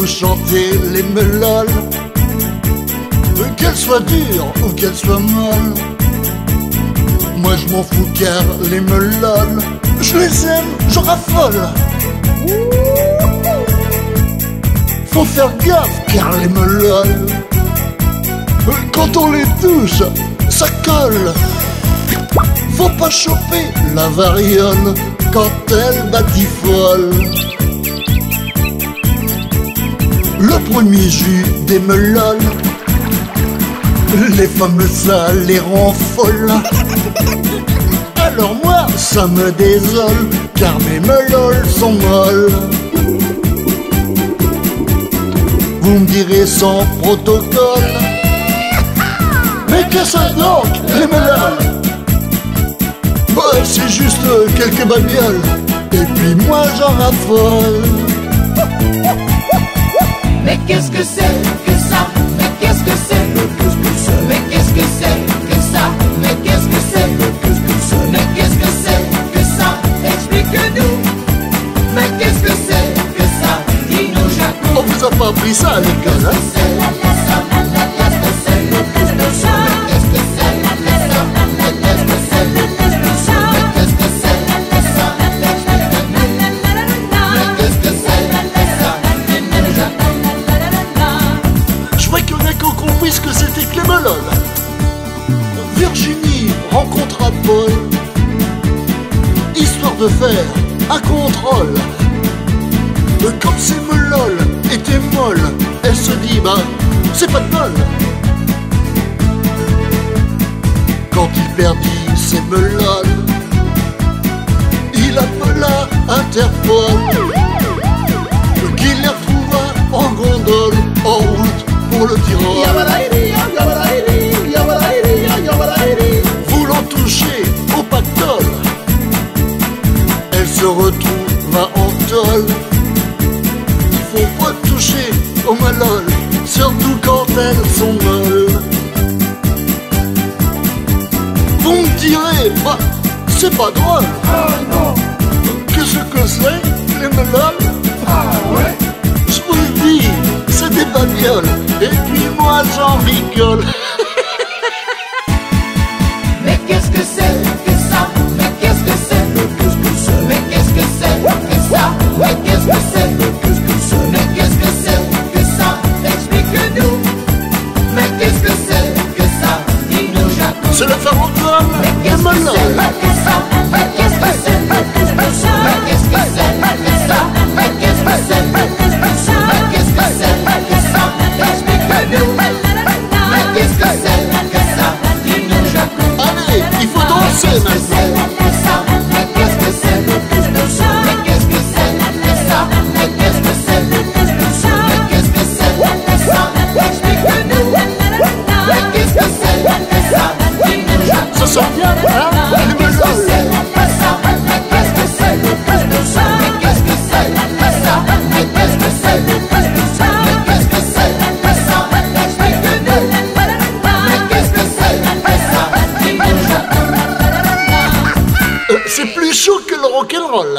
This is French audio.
vous chantez les meloles, qu'elles soient dures ou qu'elles soient molles. Moi je m'en fous car les meloles, je les aime, je raffole. Faut faire gaffe car les meloles, quand on les touche, ça colle. Faut pas choper la variole quand elle batifole. Le premier jus des meloles, les femmes ça les rend folles. Alors moi ça me désole car mes meloles sont molles. Vous me direz sans protocole, mais qu'est-ce donc les meloles? Ouais, c'est juste quelques babioles, et puis moi j'en raffole. Mais qu'est-ce que c'est que ça? Mais qu'est-ce que c'est? Mais qu'est-ce que c'est que ça? Mais qu'est-ce que c'est? Mais qu'est-ce que c'est que ça? Explique-nous. Mais qu'est-ce que c'est que ça? Dis-nous, Jaco. On vous a pas appris ça à l'école, hein? Ce que c'était que les meloles. Virginie rencontra Paul, histoire de faire un contrôle. Quand ces meloles étaient molles, elle se dit bah c'est pas de bol. Quand il perdit ses meloles, il appela Interpol, qui les retrouva en gondole, en route pour le Tyrol. Voulant toucher au pactole, elle se retrouva en tôle. Il faut pas toucher aux meloles, surtout quand elles sont molles. Vous me direz, bah, c'est pas drôle. Ah non. Qu'est-ce que c'est, les meloles? Ah ouais. Je vous le dis, c'est des babioles, et puis moi j'en rigole. Mais qu'est-ce que c'est que ça? Mais qu'est-ce que c'est? Mais qu'est-ce que c'est que ça? Mais qu'est-ce que c'est? Mais qu'est-ce que c'est que ça? Explique-nous. Mais qu'est-ce que c'est que ça? Dis-nous, Jaco. C'est le ferrogramme Mais des qu'est-ce que c'est meloles. que ça? Mais qu'est-ce que c'est que ça? Mais qu'est-ce que c'est que ça? Mais qu'est-ce que c'est que ça? Mais qu'est-ce que c'est que ça? Explique-nous. Mais qu'est-ce que c'est que ça? Dis-nous, Jaco. Allez, il faut danser maintenant. Mais qu'est-ce que c'est que ça? Mais qu'est-ce que c'est que ça? Mais qu'est-ce que c'est que ça? Mais qu'est-ce que c'est que ça? Explique-nous. Mais qu'est-ce que c'est que ça? Dis-nous, Jaco. Ça sent bien, hein, les Qu'est-ce que meloles. c'est que ça? Mais qu'est-ce que c'est que ça? Mais qu'est-ce que c'est que ça? Mais qu'est-ce que c'est que ça? Mais qu'est-ce que c'est que ça? Explique-nous. Mais qu'est-ce que c'est que ça? Dis-nous, Jaco. C'est plus chaud que le rock'n'roll.